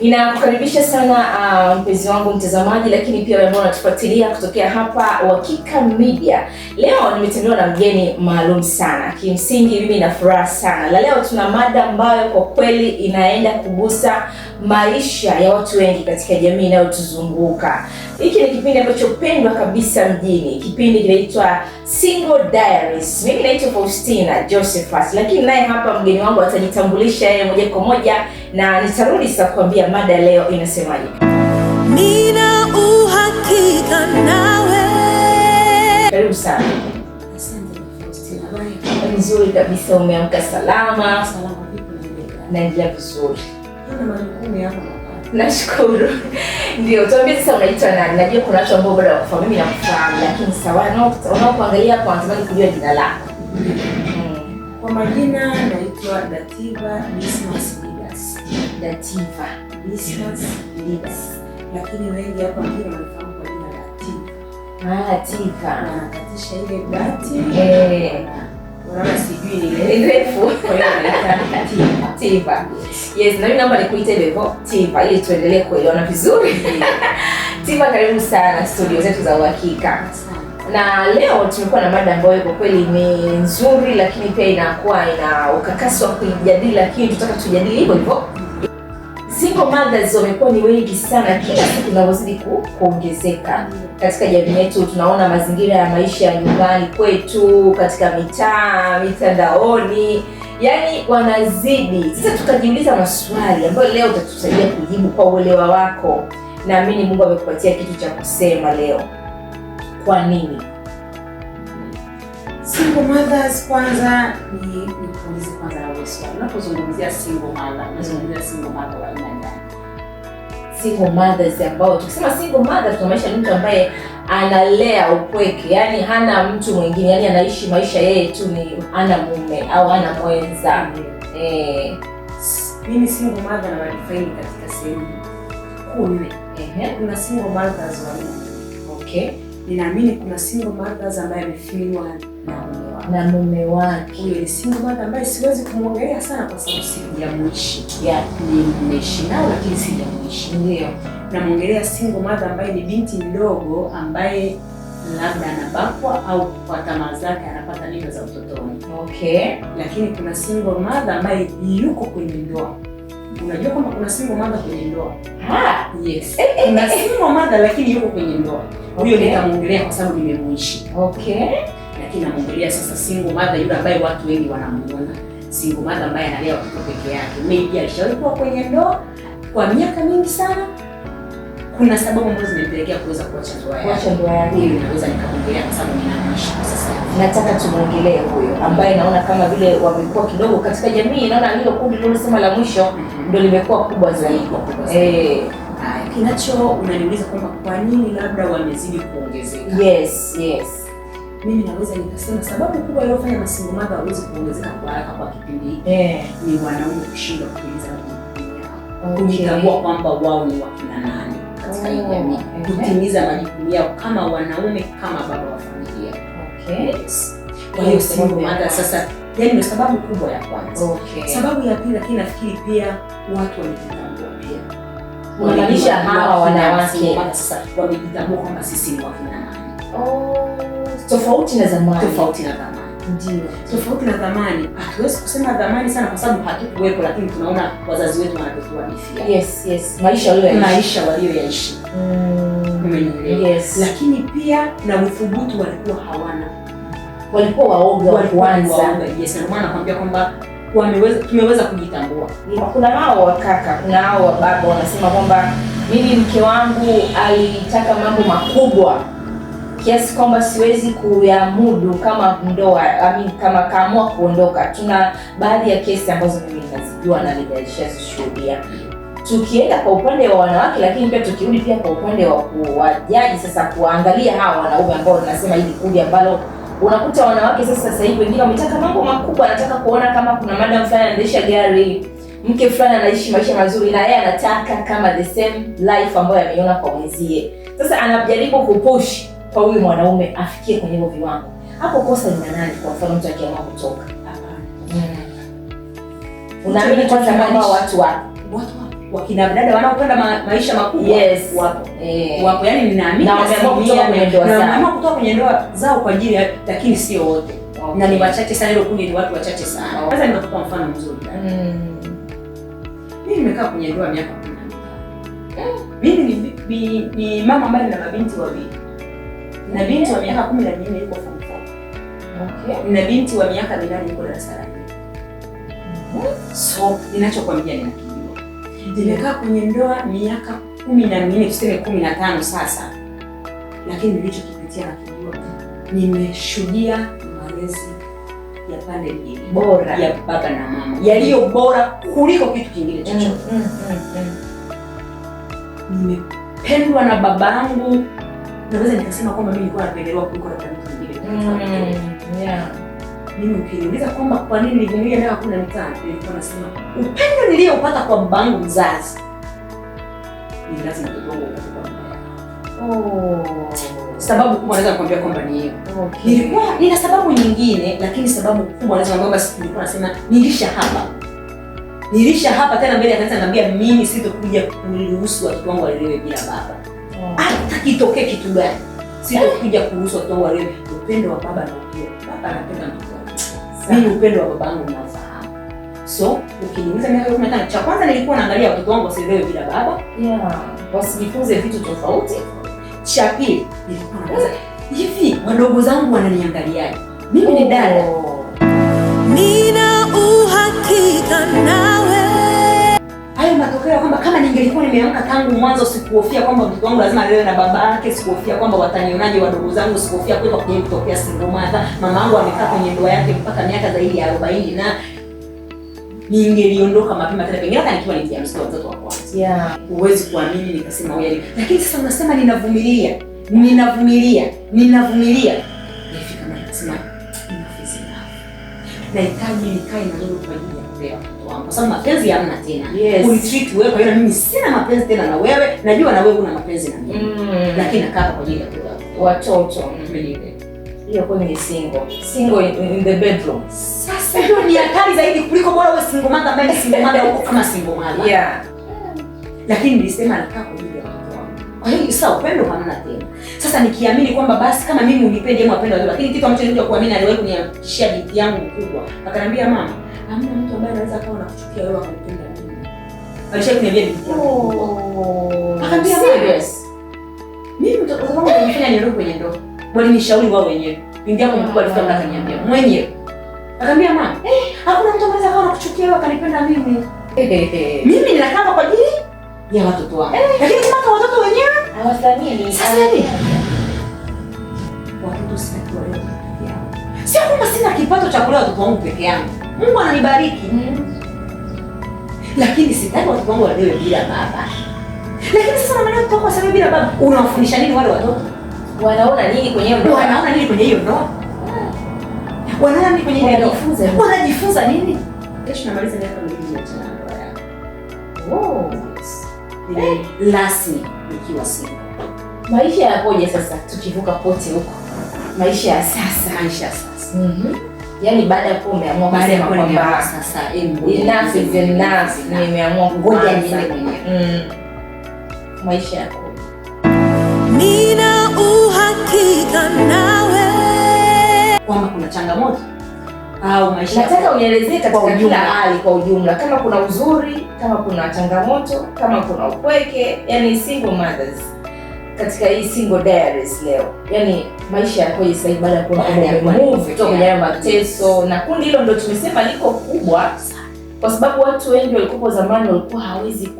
Ninakukaribisha sana mpenzi wangu mtazamaji, lakini pia wewe ambao unatufuatilia kutokea hapa Uhakika Media. Leo nimetembelewa na mgeni maalum sana. Kimsingi mimi nina furaha sana. La leo tuna mada ambayo kwa kweli inaenda kugusa maisha ya watu wengi katika jamii inayotuzunguka. Hiki ni kipindi ambacho pendwa kabisa mjini. Kipindi kinaitwa Single Diaries. Mimi naitwa Faustina Josephus, lakini naye hapa mgeni wangu atajitambulisha yeye moja kwa moja na nitarudi sasa kuambia mada leo inasemaje. Nina uhakika nawe. Karibu sana. Asante Faustina. Nzuri kabisa, umeamka salama? Salama vipi na Naendelea vizuri. Kuna majukumu yako hapa. Nashukuru. Ndio, tuambie sasa unaitwa nani? Najua kuna watu ambao bado hawakufahamu, mimi nakufahamu, lakini sawa, unaokuangalia kwa natamani kujua jina lako. Kwa majina naitwa Dativa Dismas Leaders. Dativa Dismas Leaders. Lakini wengi hapa mjini wanafahamu kwa jina la Dativa. Dativa. Na katisha ile dati. Unaona sijui Ni refu. Kwa hiyo naita Dativa. Dativa. Yes, na mimi naomba nikuite hivyo Dativa ili tuendelee kuelewana vizuri. Dativa, karibu sana studio zetu za Uhakika. Na leo tumekuwa na mada ambayo kwa kweli ni nzuri, lakini pia inakuwa ina ukakasi wa kujadili, lakini tutaka tujadili hivyo hivyo. Single mothers wamekuwa ni wengi sana, kila siku tunavyozidi kuongezeka katika jamii yetu. Tunaona mazingira ya maisha ya nyumbani kwetu, katika mitaa, mitandaoni, yani wanazidi. Sasa tukajiuliza maswali ambayo leo utatusaidia kujibu kwa uelewa wako. Naamini Mungu amekupatia kitu cha kusema leo. Kwa nini single mothers? Kwanza nikuulize kwanza na swali. Unapozungumzia single mother, unazungumzia single mother wa aina gani? Single mothers ambao tukisema single mother tunamaanisha mtu ambaye analea upweke, yani hana mtu mwingine, yani anaishi maisha yeye tu, ni ana mume au hana mwenza. Mimi single mother na define katika sehemu kuu. Kuna single mothers wa aina. Okay. Ninaamini kuna single mothers ambaye amefiwa na mume wake. Huyo ni single mother ambaye siwezi kumwongelea sana kwa sababu sijamuishi. Nimeishi nao lakini sijamuishi. Ndio. Namwongelea single mother ambaye ni binti mdogo ambaye labda anabakwa au kwa tamaa zake anapata mimba za utotoni. Okay. Lakini kuna single mother ambaye yuko kwenye ndoa. Unajua kwamba kuna single mother kwenye ndoa? Yes. Kuna single mother lakini yuko kwenye ndoa. Huyo nitamwongelea kwa sababu nimemuishi. Okay. Lakini namwongelea sasa single mother yule ambaye watu wengi wanamuona. Single mother ambaye analea watoto peke yake. Maybe alishawahi kuwa kwenye ndoa kwa miaka mingi sana. Kuna sababu ambazo zimepelekea kuweza kuacha ndoa yake. Kuacha ndoa yake. Huyo naweza nikamwongelea kwa sababu ninamuishi kwa sasa. Nataka tumuongelee huyo ambaye naona kama vile wamekuwa kidogo katika jamii. Naona hilo kundi lililosema la mwisho ndio limekuwa kubwa zaidi. Kinacho unaniuliza kwamba kwa nini labda wamezidi kuongezeka? Yes. Mimi naweza nikasema sababu kubwa iliyofanya masingle mother waweze kuongezeka kwa haraka kwa kipindi hiki ni wanaume kushindwa kutimiza majukumu yao. Kujitambua kwamba wao ni wakina nani katika hii jamii. Kutimiza majukumu yao kama wanaume, kama baba wa familia. Yes. Kwa hiyo single mother sasa, yani ndio sababu kubwa ya kwanza. Sababu ya pili, lakini nafikiri pia watu wamejitambua pia. Unamaanisha hawa wanawake sasa wamejitambua kwamba sisi ni wakina nani. Tofauti na zamani. Ndio. Tofauti na zamani. Hatuwezi kusema zamani sana kwa sababu hatukuwepo, lakini tunaona wazazi wetu wanatuhadithia. Yes. Maisha walioyaishi. Yes. Lakini pia na uthubutu walikuwa hawana. Walikuwa waoga wa kwanza. Yes, na maana nakwambia kwamba tumeweza kujitambua. Kuna hao wakaka, kuna hao wa baba wanasema kwamba mimi mke wangu alitaka mambo makubwa kiasi kwamba siwezi kuyamudu kama ndoa, kama kaamua kuondoka. Tuna baadhi ya kesi ambazo mimi nazijua na nimeshazishuhudia. Tukienda kwa upande wa wanawake, lakini pia tukirudi pia kwa upande wa jaji sasa kuangalia hawa wanaume ambao tunasema hili kundi ambalo unakuta wanawake sasa hivi wengine wametaka mambo makubwa, anataka kuona kama kuna madam fulani anaendesha gari, mke fulani anaishi maisha mazuri na yeye anataka kama the same life ambayo ameiona kwa mwenzie. Sasa anajaribu kupush kwa huyu mwanaume afikie kwenye hivyo viwango. Hapo kosa ni nani? Kwa mfano mtu akiamua kutoka. Unaamini kwanza kwamba watu wakina dada wanaopenda maisha makubwa. Yes. Wapo. Wapo, yani ninaamini na wameamua kutoka kwenye ndoa zao kwa ajili ya, lakini sio wote. Okay. Na ni wachache sana, hilo kundi ni watu wachache sana. Kwanza nitakupa mfano mzuri. Mimi nimekaa kwenye ndoa miaka 15. Mimi ni mama ambaye nina mabinti wawili. Na binti wa miaka 14 yuko form 4. Okay. Na binti wa miaka 8 yuko darasa la 4. So, ninachokwambia ninakijua. Nimekaa kwenye ndoa miaka 14, tuseme 15 sasa. Lakini nilichokipitia nakijua. Nimeshuhudia malezi ya pande mbili bora ya baba na mama. Yaliyo bora kuliko kitu kingine chochote. Nimependwa na babangu. Naweza nikasema kwamba mimi nilikuwa napendelewa kuliko hata mtu mwingine. Yeah. Mimi ukiniuliza kwamba kwa nini nilivumilia miaka 15, nilikuwa nasema upendo nilioupata kwa babangu mzazi ni lazima tutoe kwa baba. Sababu kubwa naweza kukwambia kwamba ni hiyo. Okay. Nilikuwa nina sababu nyingine, lakini sababu kubwa naweza kuambia basi nilikuwa nasema nilisha hapa tena mbele ya kanisa naambia mimi sitokuja kuruhusu watoto wangu walelewe bila baba. Hata kitokee kitu gani, sitokuja kuruhusu watoto wangu walelewe. Upendo wa baba na upendo. Baba anapenda mtoto wake. Mimi upendo wa babangu ninafahamu. So, ukiniuliza miaka 15, cha kwanza nilikuwa naangalia watoto wangu wasilelewe bila baba. Yeah. Wasijifunze vitu tofauti. Cha pili, nilikuwa naangalia hivi wadogo zangu wananiangaliaje? Mimi ni dada. Nina uhakika nawe. Hayo matokeo kwamba kama ningelikuwa nimeamka tangu mwanzo, sikuhofia kwamba mtoto wangu lazima alelewe na baba yake, sikuhofia kwamba watanionaje wadogo zangu, sikuhofia kwamba kutokea single mother. Mama yangu amekaa kwenye ndoa yake mpaka miaka zaidi ya 40 na ningeliondoka mapema tena pengine hata nikiwa ni mtoto wa kwanza. Yeah. Huwezi kuamini nikasema wewe. Lakini sasa unasema ninavumilia. Nifika mahali nasema nahitaji nikae na wewe kwa ajili ya kulea watoto wangu. Kwa sababu mapenzi hamna tena. Yes. Unitreat wewe, kwa hiyo mimi sina mapenzi tena na wewe. Najua na wewe una mapenzi na mimi. Lakini nakaa kwa ajili ya kulea watoto. Hiyo kwa ni single in the bedroom. Sasa hiyo ni hatari zaidi kuliko bora wewe single mother ambaye single mother huko kama single mother. Yeah. Lakini nilisema nakaa kwa ajili ya watoto wangu. Kwa hiyo sasa upendo hamna tena. Sasa nikiamini kwamba basi kama mimi unipende ama upendo wao, lakini kitu ambacho nilikuja kuamini aliwahi kunihakikishia binti yangu mkubwa. Akaniambia mama, hamna mtu ambaye anaweza akawa anakuchukia wewe akanipenda mimi. Alishakuniambia binti yangu. Akaniambia serious. Mimi mtoto wangu ananifanya niondoke kwenye ndoa. Walinishauri wao wenyewe. Binti yangu mkubwa alifika na akaniambia mwenyewe. Akaniambia mama, hakuna mtu anaweza akawa anakuchukia wewe akanipenda mimi. Mimi ninakaa kwa ajili ya watoto wangu. Lakini kama watoto wenyewe hawathamini. Sasa nini? Watoto sitaki wale peke yao. Sio kwamba sina kipato cha kulea watoto wangu peke yangu. Mungu ananibariki. Lakini sitaki watoto wangu walewe bila baba. Lakini sasa na maana watoto wangu walewe bila baba, unawafundisha nini wale watoto? Wanaona nini kwenye hiyo ndoa? Wanaona nini kwenye hiyo ndoa? Wanaona nini kwenye hiyo ndoa? Wanajifunza nini? Kesho namaliza miaka 2 ya ndoa yangu. Rasmi nikiwa single. Maisha yakoje sasa tukivuka pote huko? Maisha ya sasa. Yaani baada ya kuwa umeamua kusema kwamba sasa enough is enough, nimeamua ngoja niende mwenyewe. Maisha yakoje? Nina uhakika nawe. Kwamba kuna changamoto au maisha. Nataka unielezee katika kila hali kwa ujumla, kama kuna uzuri, kama kuna changamoto, kama kuna upweke, yani single mothers katika hii single diaries leo. Yani maisha yakoje sasa baada ya kuona move kutoka kwenye mateso, na kundi hilo ndio tumesema liko kubwa kwa sababu watu wengi walikuwa zamani walikuwa hawezi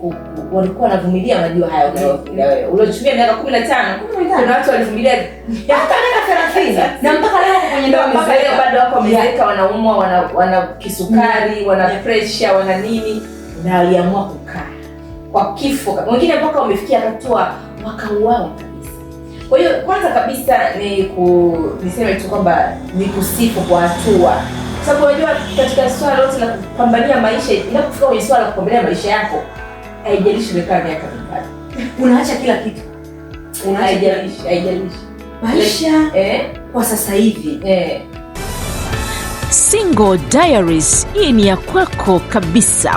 walikuwa wanavumilia, unajua haya unayovumilia wewe. Uliochumia miaka 15, kuna watu walivumilia hata miaka 30 na mpaka leo kwenye ndoa mpaka leo bado wako wamezeeka, wanaumwa, wana kisukari, wana pressure, wana nini, na waliamua kukaa kwa kifo. Wengine mpaka wamefikia hatua wakauawa kabisa. Kwa hiyo kwanza kabisa niseme tu kwamba ni kusifu kwa hatua. Sababu unajua katika swala lote la kupambania maisha, inapofika kwenye swala la kupambania maisha yako, haijalishi umekaa miaka mingapi. Unaacha kila kitu. Haijalishi. Maisha kwa sasa hivi. Single Diaries, hii ni ya kwako kabisa.